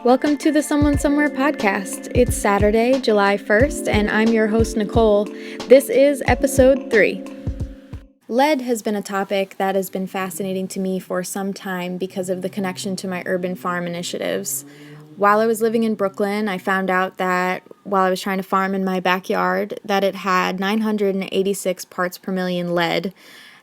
Welcome to the Someone Somewhere podcast. It's Saturday, July 1st, and I'm your host, Nicole. This is episode 3. Lead has been a topic that has been fascinating to me for some time because of the connection to my urban farm initiatives. While I was living in Brooklyn, I found out that while I was trying to farm in my backyard, that it had 986 parts per million lead.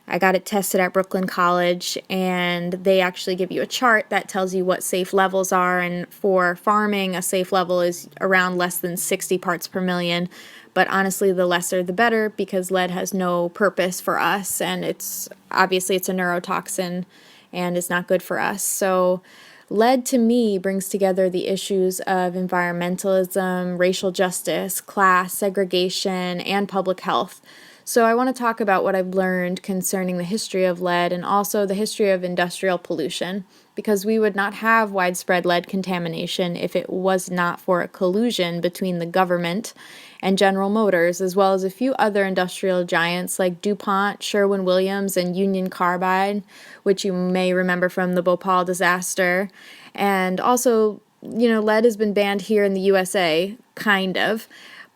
I got it tested at Brooklyn College, and they actually give you a chart that tells you what safe levels are, and for farming, a safe level is around less than 60 parts per million, but honestly, the lesser the better, because lead has no purpose for us, and it's a neurotoxin, and it's not good for us. So lead, to me, brings together the issues of environmentalism, racial justice, class, segregation, and public health. So I want to talk about what I've learned concerning the history of lead and also the history of industrial pollution, because we would not have widespread lead contamination if it was not for a collusion between the government and General Motors, as well as a few other industrial giants like DuPont, Sherwin-Williams, and Union Carbide, which you may remember from the Bhopal disaster. And also, lead has been banned here in the USA, kind of,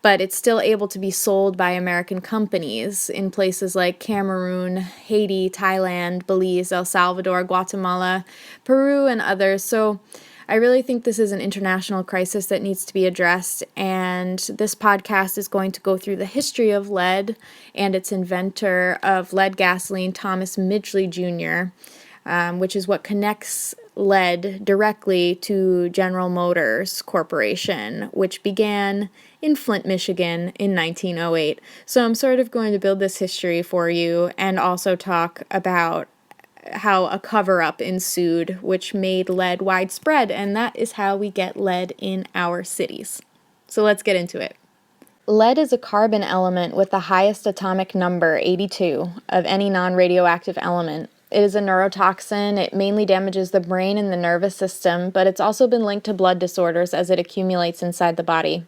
but it's still able to be sold by American companies in places like Cameroon, Haiti, Thailand, Belize, El Salvador, Guatemala, Peru, and others. So I really think this is an international crisis that needs to be addressed, and this podcast is going to go through the history of lead and its inventor of lead gasoline, Thomas Midgley Jr., which is what connects lead directly to General Motors Corporation, which began in Flint, Michigan in 1908. So I'm sort of going to build this history for you and also talk about how a cover-up ensued, which made lead widespread, and that is how we get lead in our cities. So let's get into it. Lead is a carbon element with the highest atomic number, 82, of any non-radioactive element. It is a neurotoxin. It mainly damages the brain and the nervous system, but it's also been linked to blood disorders as it accumulates inside the body.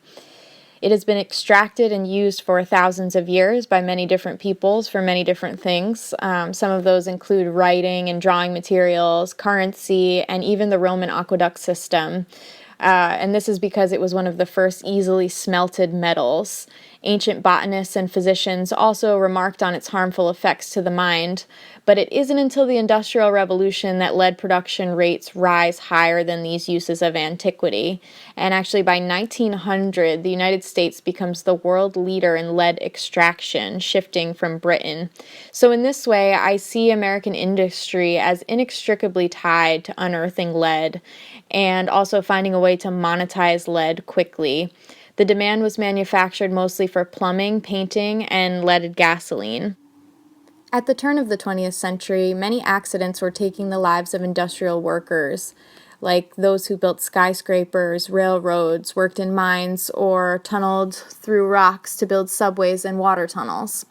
It has been extracted and used for thousands of years by many different peoples for many different things. Some of those include writing and drawing materials, currency, and even the Roman aqueduct system. And this is because it was one of the first easily smelted metals. Ancient botanists and physicians also remarked on its harmful effects to the mind, but it isn't until the Industrial Revolution that lead production rates rise higher than these uses of antiquity. And actually by 1900, the United States becomes the world leader in lead extraction, shifting from Britain. So in this way, I see American industry as inextricably tied to unearthing lead and also finding a way to monetize lead quickly. The demand was manufactured mostly for plumbing, painting, and leaded gasoline. At the turn of the 20th century, many accidents were taking the lives of industrial workers, like those who built skyscrapers, railroads, worked in mines, or tunneled through rocks to build subways and water tunnels.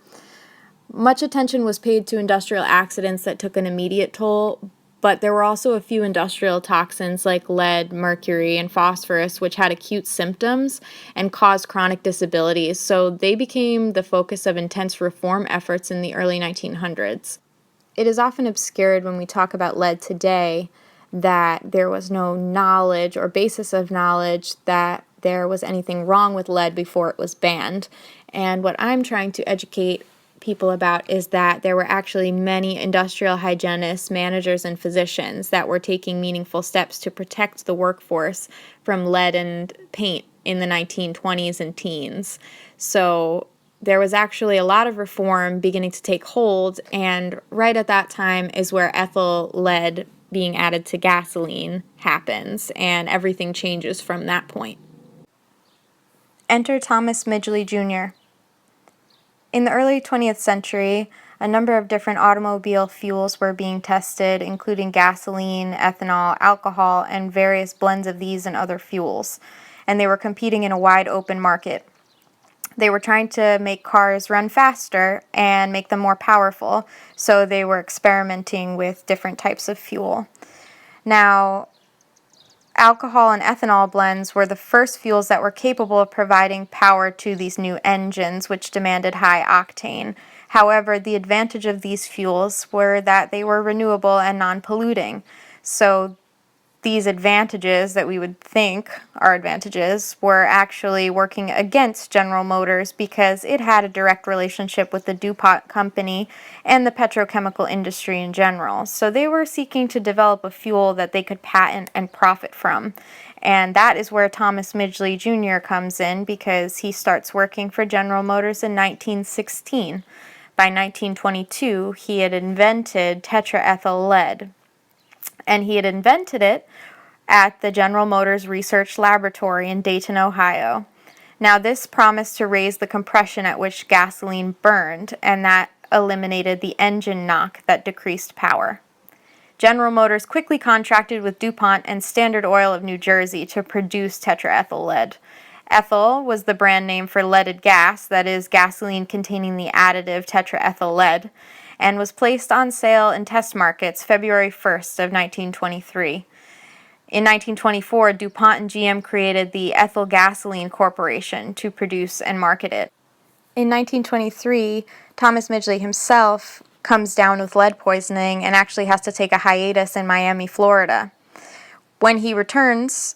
Much attention was paid to industrial accidents that took an immediate toll, but there were also a few industrial toxins like lead, mercury, and phosphorus which had acute symptoms and caused chronic disabilities, so they became the focus of intense reform efforts in the early 1900s. It is often obscured when we talk about lead today that there was no knowledge or basis of knowledge that there was anything wrong with lead before it was banned. And what I'm trying to educate people about is that there were actually many industrial hygienists, managers, and physicians that were taking meaningful steps to protect the workforce from lead and paint in the 1920s and teens. So there was actually a lot of reform beginning to take hold, and right at that time is where ethyl lead being added to gasoline happens, and everything changes from that point. Enter Thomas Midgley Jr. In the early 20th century, a number of different automobile fuels were being tested, including gasoline, ethanol, alcohol, and various blends of these and other fuels, and they were competing in a wide open market. They were trying to make cars run faster and make them more powerful, so they were experimenting with different types of fuel. Now, alcohol and ethanol blends were the first fuels that were capable of providing power to these new engines, which demanded high octane. However, the advantage of these fuels were that they were renewable and non-polluting. So these advantages that we would think are advantages were actually working against General Motors because it had a direct relationship with the DuPont company and the petrochemical industry in general. So they were seeking to develop a fuel that they could patent and profit from. And that is where Thomas Midgley Jr. comes in, because he starts working for General Motors in 1916. By 1922, he had invented tetraethyl lead, and he had invented it at the General Motors Research Laboratory in Dayton, Ohio. Now, this promised to raise the compression at which gasoline burned, and that eliminated the engine knock that decreased power. General Motors quickly contracted with DuPont and Standard Oil of New Jersey to produce tetraethyl lead. Ethyl was the brand name for leaded gas, that is, gasoline containing the additive tetraethyl lead, and was placed on sale in test markets February 1st of 1923. In 1924, DuPont and GM created the Ethyl Gasoline Corporation to produce and market it. In 1923, Thomas Midgley himself comes down with lead poisoning and actually has to take a hiatus in Miami, Florida. When he returns,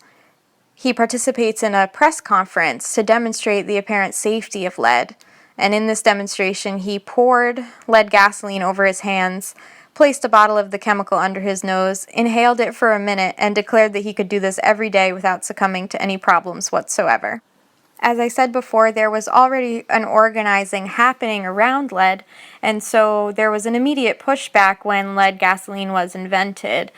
he participates in a press conference to demonstrate the apparent safety of lead. And in this demonstration, he poured lead gasoline over his hands, placed a bottle of the chemical under his nose, inhaled it for a minute, and declared that he could do this every day without succumbing to any problems whatsoever. As I said before, there was already an organizing happening around lead, and so there was an immediate pushback when lead gasoline was invented.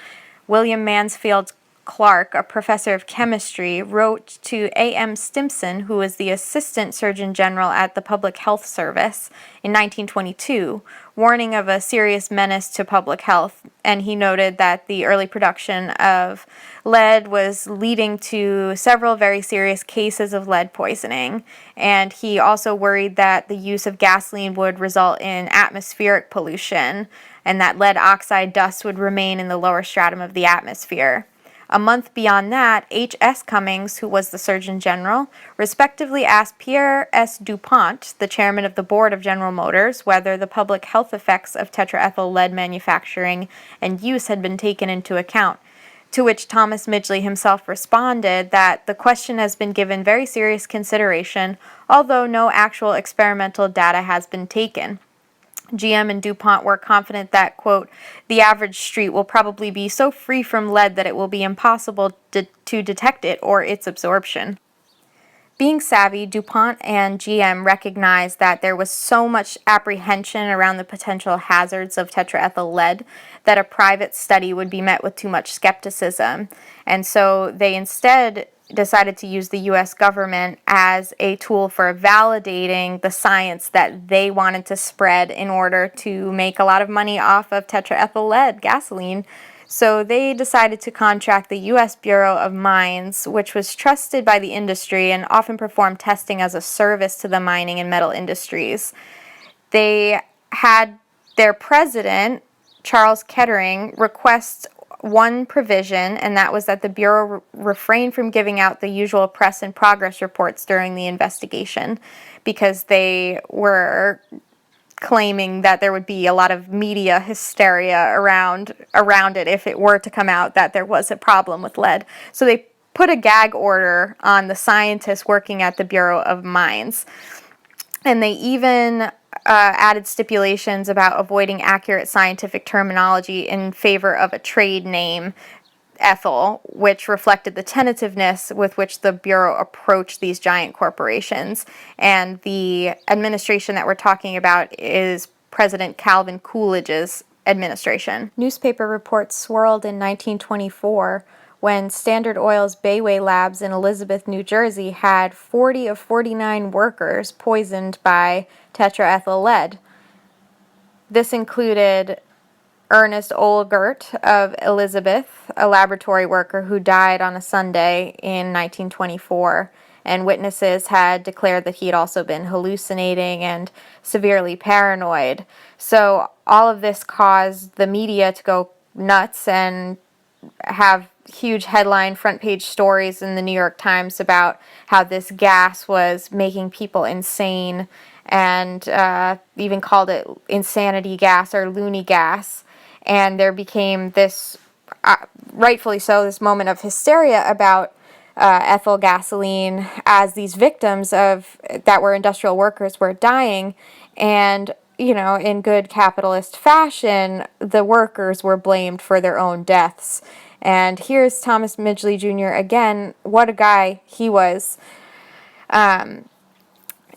William Mansfield Clark, a professor of chemistry, wrote to A.M. Stimson, who was the Assistant Surgeon General at the Public Health Service, in 1922, warning of a serious menace to public health, and he noted that the early production of lead was leading to several very serious cases of lead poisoning, and he also worried that the use of gasoline would result in atmospheric pollution, and that lead oxide dust would remain in the lower stratum of the atmosphere. A month beyond that, H.S. Cummings, who was the Surgeon General, respectively asked Pierre S. DuPont, the chairman of the board of General Motors, whether the public health effects of tetraethyl lead manufacturing and use had been taken into account, to which Thomas Midgley himself responded that the question has been given very serious consideration, although no actual experimental data has been taken. GM and DuPont were confident that, quote, the average street will probably be so free from lead that it will be impossible to detect it or its absorption. Being savvy, DuPont and GM recognized that there was so much apprehension around the potential hazards of tetraethyl lead that a private study would be met with too much skepticism, and so they instead decided to use the U.S. government as a tool for validating the science that they wanted to spread in order to make a lot of money off of tetraethyl lead gasoline. So they decided to contract the U.S. Bureau of Mines, which was trusted by the industry and often performed testing as a service to the mining and metal industries. They had their president, Charles Kettering, request one provision, and that was that the Bureau refrain from giving out the usual press and progress reports during the investigation, because they were claiming that there would be a lot of media hysteria around it if it were to come out that there was a problem with lead. So they put a gag order on the scientists working at the Bureau of Mines. And they even added stipulations about avoiding accurate scientific terminology in favor of a trade name, ethyl, which reflected the tentativeness with which the Bureau approached these giant corporations. And the administration that we're talking about is President Calvin Coolidge's administration. Newspaper reports swirled in 1924 when Standard Oil's Bayway Labs in Elizabeth, New Jersey had 40 of 49 workers poisoned by tetraethyl lead. This included Ernest Olgert of Elizabeth, a laboratory worker who died on a Sunday in 1924, and witnesses had declared that he had also been hallucinating and severely paranoid. So all of this caused the media to go nuts and have huge headline front page stories in the New York Times about how this gas was making people insane, and even called it insanity gas or loony gas. And there became this rightfully so, this moment of hysteria about ethyl gasoline as these victims of that were industrial workers were dying, and in good capitalist fashion, the workers were blamed for their own deaths. And here's Thomas Midgley Jr. again. What a guy he was.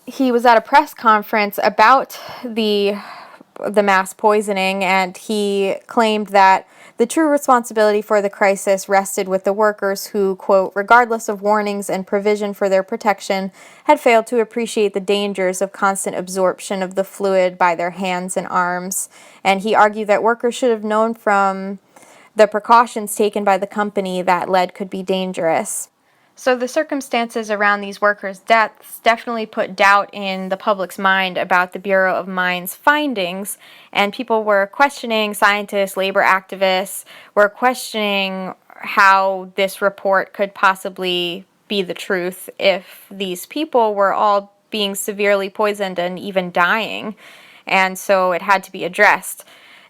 He was at a press conference about the mass poisoning, and he claimed that the true responsibility for the crisis rested with the workers who, quote, regardless of warnings and provision for their protection, had failed to appreciate the dangers of constant absorption of the fluid by their hands and arms. And he argued that workers should have known from the precautions taken by the company that lead could be dangerous. So the circumstances around these workers' deaths definitely put doubt in the public's mind about the Bureau of Mines' findings, and people were questioning, scientists, labor activists were questioning how this report could possibly be the truth if these people were all being severely poisoned and even dying, and so it had to be addressed.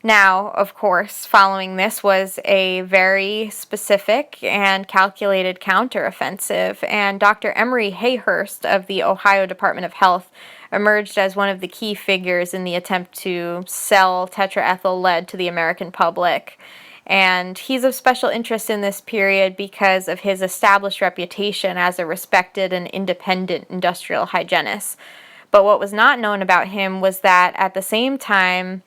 Now, of course, following this was a very specific and calculated counteroffensive, and Dr. Emory Hayhurst of the Ohio Department of Health emerged as one of the key figures in the attempt to sell tetraethyl lead to the American public. And he's of special interest in this period because of his established reputation as a respected and independent industrial hygienist. But what was not known about him was that at the same time,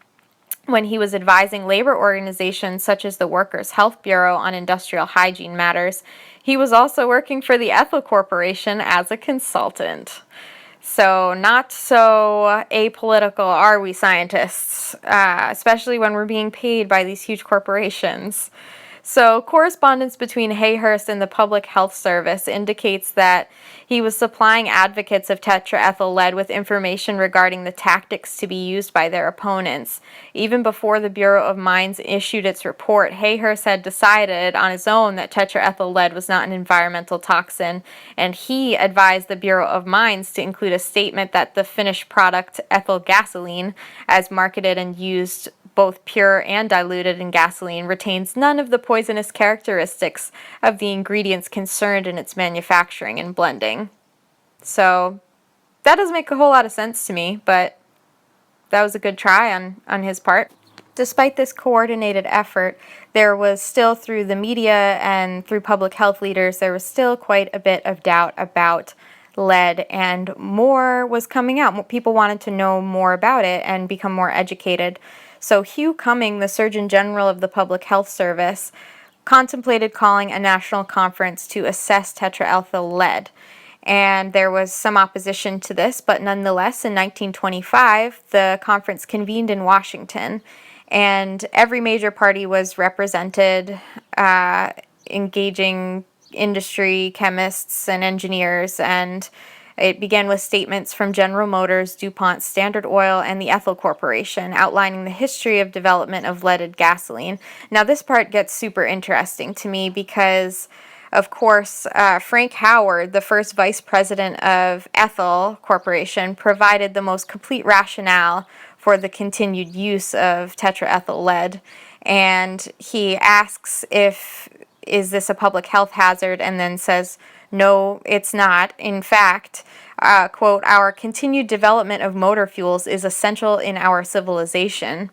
when he was advising labor organizations such as the Workers' Health Bureau on industrial hygiene matters, he was also working for the Ethyl Corporation as a consultant. So not so apolitical are we scientists, especially when we're being paid by these huge corporations. So correspondence between Hayhurst and the Public Health Service indicates that he was supplying advocates of tetraethyl lead with information regarding the tactics to be used by their opponents. Even before the Bureau of Mines issued its report, Hayhurst had decided on his own that tetraethyl lead was not an environmental toxin, and he advised the Bureau of Mines to include a statement that the finished product, ethyl gasoline, as marketed and used both pure and diluted in gasoline, retains none of the poisonous characteristics of the ingredients concerned in its manufacturing and blending. So that doesn't make a whole lot of sense to me, but that was a good try on his part. Despite this coordinated effort, there was still, through the media and through public health leaders, there was still quite a bit of doubt about lead, and more was coming out. People wanted to know more about it and become more educated. So Hugh Cumming, the Surgeon General of the Public Health Service, contemplated calling a national conference to assess tetraethyl lead. And there was some opposition to this, but nonetheless, in 1925, the conference convened in Washington, and every major party was represented, engaging industry, chemists, and engineers, and it began with statements from General Motors, DuPont, Standard Oil, and the Ethyl Corporation outlining the history of development of leaded gasoline. Now, this part gets super interesting to me because, of course, Frank Howard, the first vice president of Ethyl Corporation, provided the most complete rationale for the continued use of tetraethyl lead. And he asks is this a public health hazard, and then says, no, it's not. In fact, quote, our continued development of motor fuels is essential in our civilization.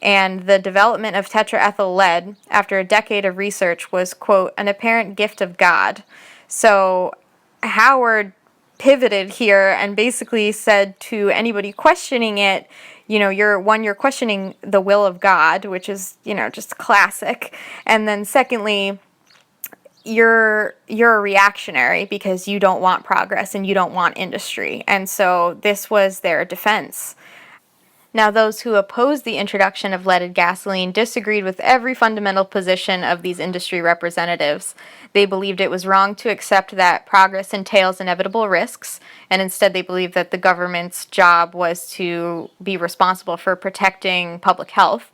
And the development of tetraethyl lead, after a decade of research, was, quote, an apparent gift of God. So Howard pivoted here and basically said to anybody questioning it, you're questioning the will of God, which is, just classic. And then secondly, you're a reactionary because you don't want progress and you don't want industry. And so this was their defense. Now, those who opposed the introduction of leaded gasoline disagreed with every fundamental position of these industry representatives. They believed it was wrong to accept that progress entails inevitable risks, and instead they believed that the government's job was to be responsible for protecting public health.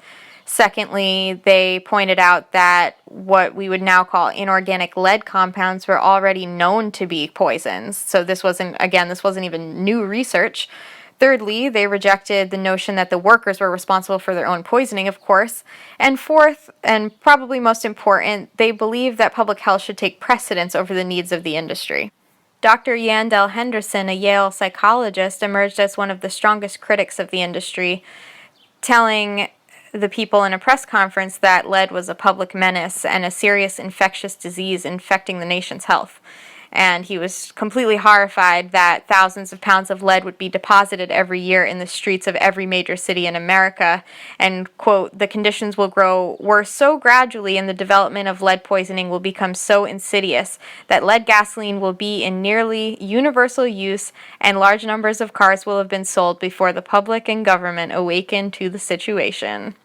Secondly, they pointed out that what we would now call inorganic lead compounds were already known to be poisons. So this wasn't even new research. Thirdly, they rejected the notion that the workers were responsible for their own poisoning, of course. And fourth, and probably most important, they believed that public health should take precedence over the needs of the industry. Dr. Yandell Henderson, a Yale psychologist, emerged as one of the strongest critics of the industry, telling the people in a press conference that lead was a public menace and a serious infectious disease infecting the nation's health. And he was completely horrified that thousands of pounds of lead would be deposited every year in the streets of every major city in America. And, quote, the conditions will grow worse so gradually and the development of lead poisoning will become so insidious that lead gasoline will be in nearly universal use and large numbers of cars will have been sold before the public and government awaken to the situation.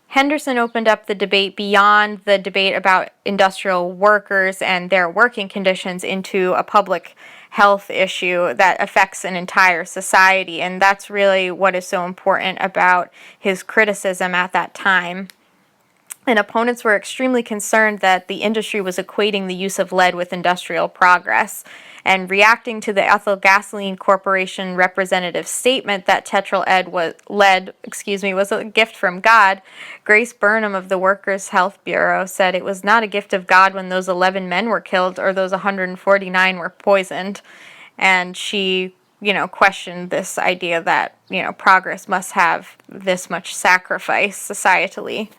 Henderson opened up the debate beyond the debate about industrial workers and their working conditions into a public health issue that affects an entire society, and that's really what is so important about his criticism at that time. And opponents were extremely concerned that the industry was equating the use of lead with industrial progress. And reacting to the Ethyl Gasoline Corporation representative's statement that lead was a gift from God, Grace Burnham of the Workers' Health Bureau said it was not a gift of God when those 11 men were killed or those 149 were poisoned. And she questioned this idea that, progress must have this much sacrifice societally.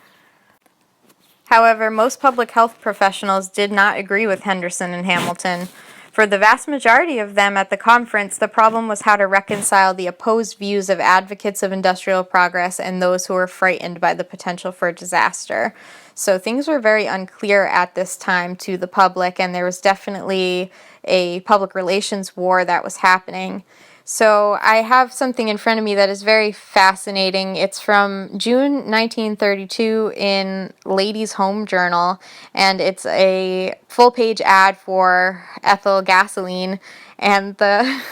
However, most public health professionals did not agree with Henderson and Hamilton. For the vast majority of them at the conference, the problem was how to reconcile the opposed views of advocates of industrial progress and those who were frightened by the potential for disaster. So things were very unclear at this time to the public, and there was definitely a public relations war that was happening. So I have something in front of me that is very fascinating. It's from June 1932 in Ladies' Home Journal, and it's a full-page ad for ethyl gasoline, and the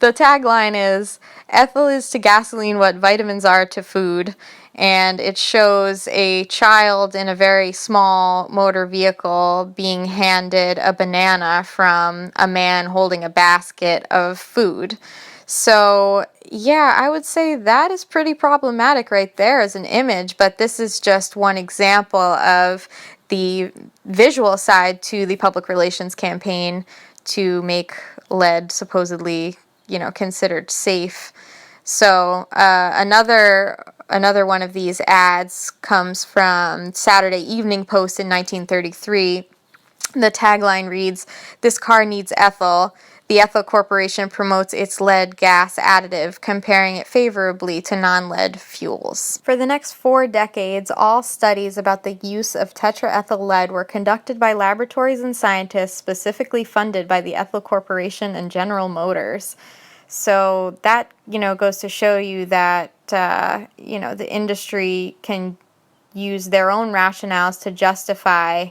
the tagline is, "Ethyl is to gasoline what vitamins are to food." And it shows a child in a very small motor vehicle being handed a banana from a man holding a basket of food. So, yeah, I would say that is pretty problematic right there as an image, but this is just one example of the visual side to the public relations campaign to make lead supposedly, considered safe. So another one of these ads comes from Saturday Evening Post in 1933. The tagline reads, "This car needs ethyl. The Ethyl Corporation promotes its lead gas additive, comparing it favorably to non-lead fuels." For the next 4 decades, all studies about the use of tetraethyl lead were conducted by laboratories and scientists specifically funded by the Ethyl Corporation and General Motors. So that, goes to show you that, the industry can use their own rationales to justify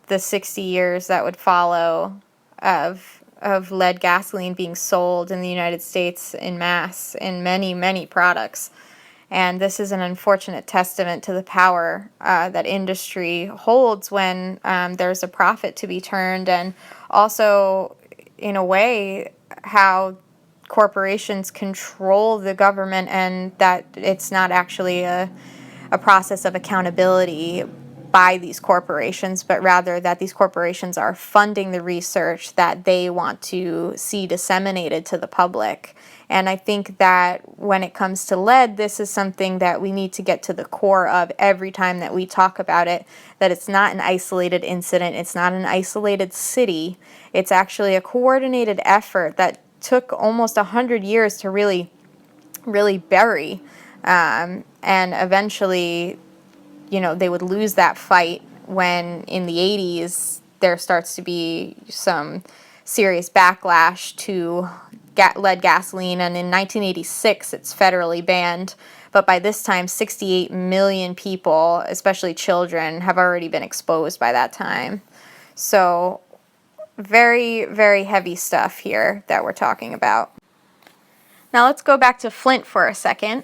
the 60 years that would follow of lead gasoline being sold in the United States in mass in many, many products. And this is an unfortunate testament to the power that industry holds when there's a profit to be turned, and also, in a way, how corporations control the government, and that it's not actually a process of accountability by these corporations, but rather that these corporations are funding the research that they want to see disseminated to the public. And I think that when it comes to lead, this is something that we need to get to the core of every time that we talk about it, that it's not an isolated incident, it's not an isolated city, it's actually a coordinated effort that took almost 100 years to really bury, and eventually, they would lose that fight when in the 80s there starts to be some serious backlash to lead gasoline, and in 1986 it's federally banned. But by this time, 68 million people, especially children, have already been exposed by that time. So very, very heavy stuff here that we're talking about. Now let's go back to Flint for a second.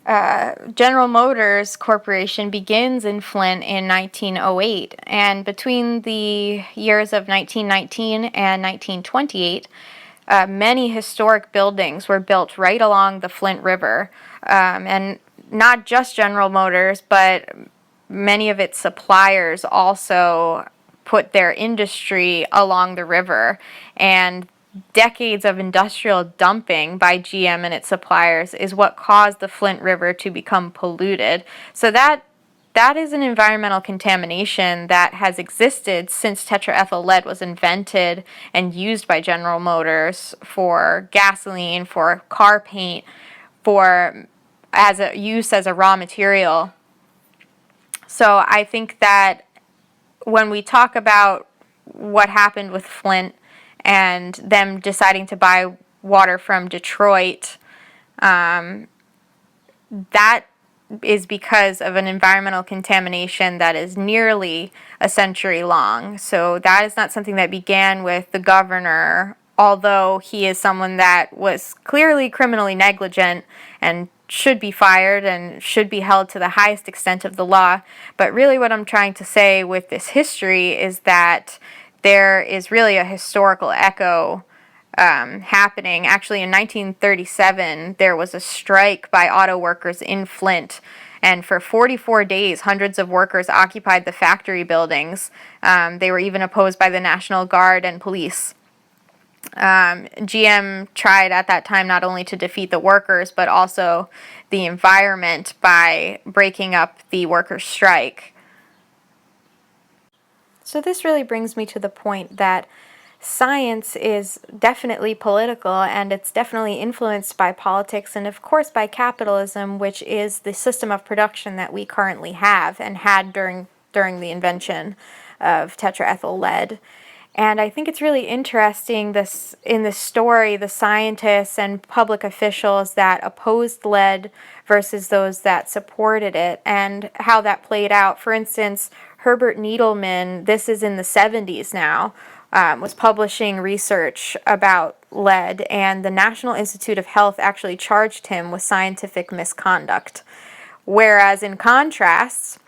General Motors Corporation begins in Flint in 1908, and between the years of 1919 and 1928, Many historic buildings were built right along the Flint River, and not just General Motors, but many of its suppliers also put their industry along the river, and decades of industrial dumping by GM and its suppliers is what caused the Flint River to become polluted. So that is an environmental contamination that has existed since tetraethyl lead was invented and used by General Motors for gasoline, for car paint, for as a use as a raw material. So I think that when we talk about what happened with Flint and them deciding to buy water from Detroit, that is because of an environmental contamination that is nearly a century long. So that is not something that began with the governor, although he is someone that was clearly criminally negligent and should be fired and should be held to the highest extent of the law. But really what I'm trying to say with this history is that there is really a historical echo happening. Actually, in 1937, there was a strike by auto workers in Flint, and for 44 days, hundreds of workers occupied the factory buildings. They were even opposed by the National Guard and police. GM tried at that time not only to defeat the workers, but also the environment by breaking up the workers' strike. So this really brings me to the point that science is definitely political, and it's definitely influenced by politics and, of course, by capitalism, which is the system of production that we currently have and had during the invention of tetraethyl lead. And I think it's really interesting in this story, the scientists and public officials that opposed lead versus those that supported it, and how that played out. For instance, Herbert Needleman, this is in the 70s now, was publishing research about lead, and the National Institute of Health actually charged him with scientific misconduct. Whereas in contrast,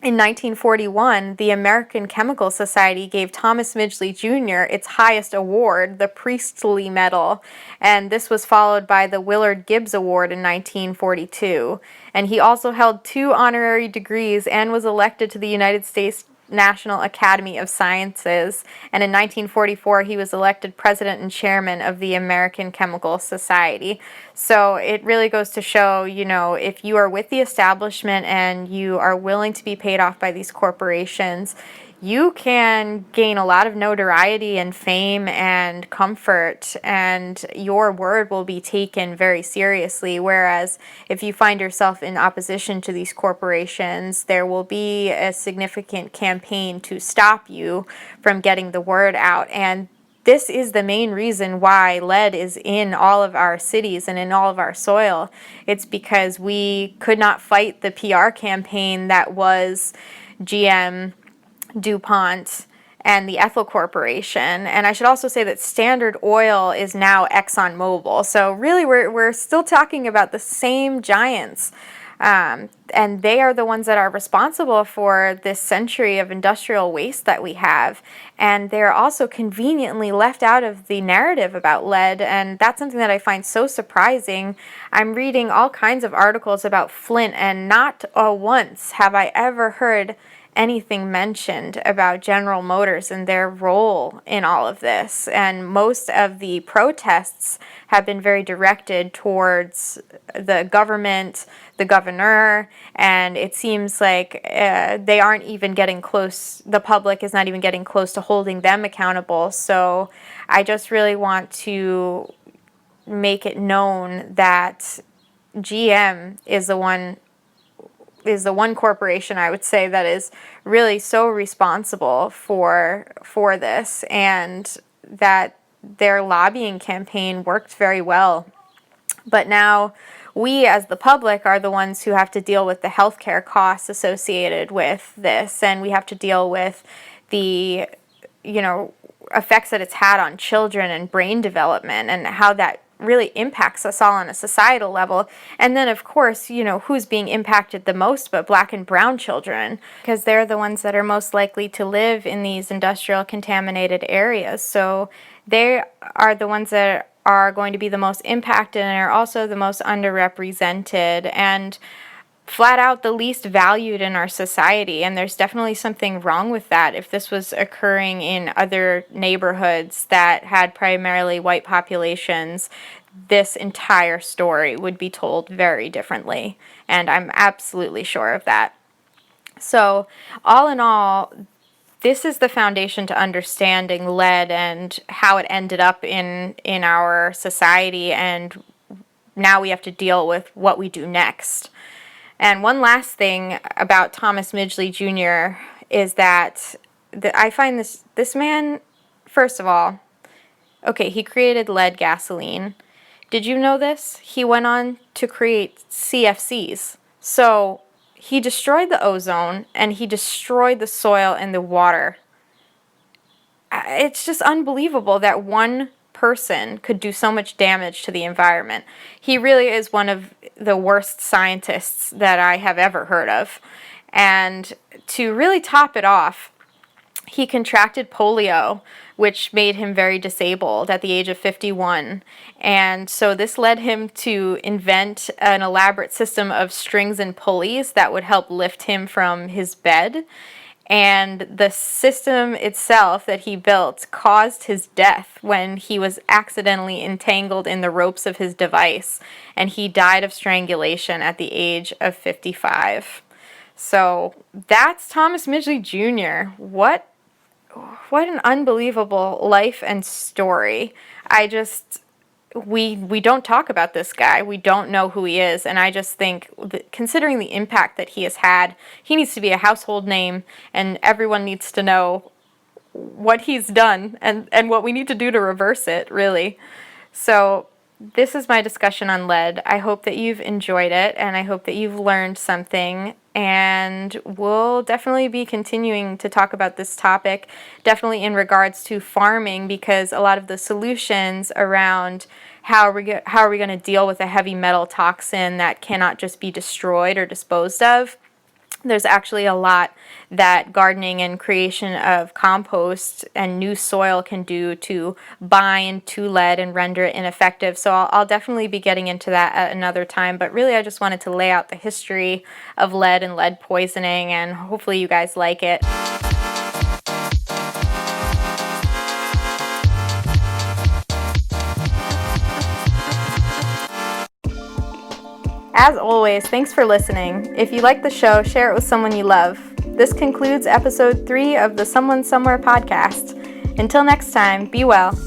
in 1941, the American Chemical Society gave Thomas Midgley Jr. its highest award, the Priestley Medal, and this was followed by the Willard Gibbs Award in 1942. And he also held 2 honorary degrees and was elected to the United States National Academy of Sciences, and in 1944 he was elected president and chairman of the American Chemical Society. So it really goes to show, if you are with the establishment and you are willing to be paid off by these corporations, you can gain a lot of notoriety and fame and comfort, and your word will be taken very seriously. Whereas if you find yourself in opposition to these corporations, there will be a significant campaign to stop you from getting the word out. And this is the main reason why lead is in all of our cities and in all of our soil. It's because we could not fight the PR campaign that was GM, DuPont, and the Ethel Corporation. And I should also say that Standard Oil is now ExxonMobil. So really we're still talking about the same giants. And they are the ones that are responsible for this century of industrial waste that we have. And they're also conveniently left out of the narrative about lead, and that's something that I find so surprising. I'm reading all kinds of articles about Flint, and not once have I ever heard anything mentioned about General Motors and their role in all of this. And most of the protests have been very directed towards the government, the governor, and it seems like they aren't even getting close, the public is not even getting close to holding them accountable. So I just really want to make it known that GM is the one corporation, I would say, that is really so responsible for this, and that their lobbying campaign worked very well. But now we as the public are the ones who have to deal with the healthcare costs associated with this, and we have to deal with the effects that it's had on children and brain development, and how that really impacts us all on a societal level. And then, of course, who's being impacted the most but Black and brown children, because they're the ones that are most likely to live in these industrial contaminated areas. So they are the ones that are going to be the most impacted and are also the most underrepresented and flat out the least valued in our society. And there's definitely something wrong with that. If this was occurring in other neighborhoods that had primarily white populations, this entire story would be told very differently. And I'm absolutely sure of that. So, all in all, this is the foundation to understanding lead and how it ended up in our society, and now we have to deal with what we do next. And one last thing about Thomas Midgley Jr. is that I find this man, first of all, okay, he created lead gasoline. Did you know this? He went on to create CFCs. So he destroyed the ozone and he destroyed the soil and the water. It's just unbelievable that one person could do so much damage to the environment. He really is one of the worst scientists that I have ever heard of. And to really top it off, he contracted polio, which made him very disabled at the age of 51. And so this led him to invent an elaborate system of strings and pulleys that would help lift him from his bed. And the system itself that he built caused his death when he was accidentally entangled in the ropes of his device, and he died of strangulation at the age of 55. So that's Thomas Midgley Jr. What an unbelievable life and story. We don't talk about this guy. We don't know who he is. And I just think, considering the impact that he has had, he needs to be a household name, and everyone needs to know what he's done and what we need to do to reverse it, really. So this is my discussion on lead. I hope that you've enjoyed it, and I hope that you've learned something. And we'll definitely be continuing to talk about this topic, definitely in regards to farming, because a lot of the solutions around how are we going to deal with a heavy metal toxin that cannot just be destroyed or disposed of, there's actually a lot that gardening and creation of compost and new soil can do to bind to lead and render it ineffective. So I'll definitely be getting into that at another time. But really, I just wanted to lay out the history of lead and lead poisoning, and hopefully you guys like it. As always, thanks for listening. If you like the show, share it with someone you love. This concludes episode 3 of the Someone Somewhere podcast. Until next time, be well.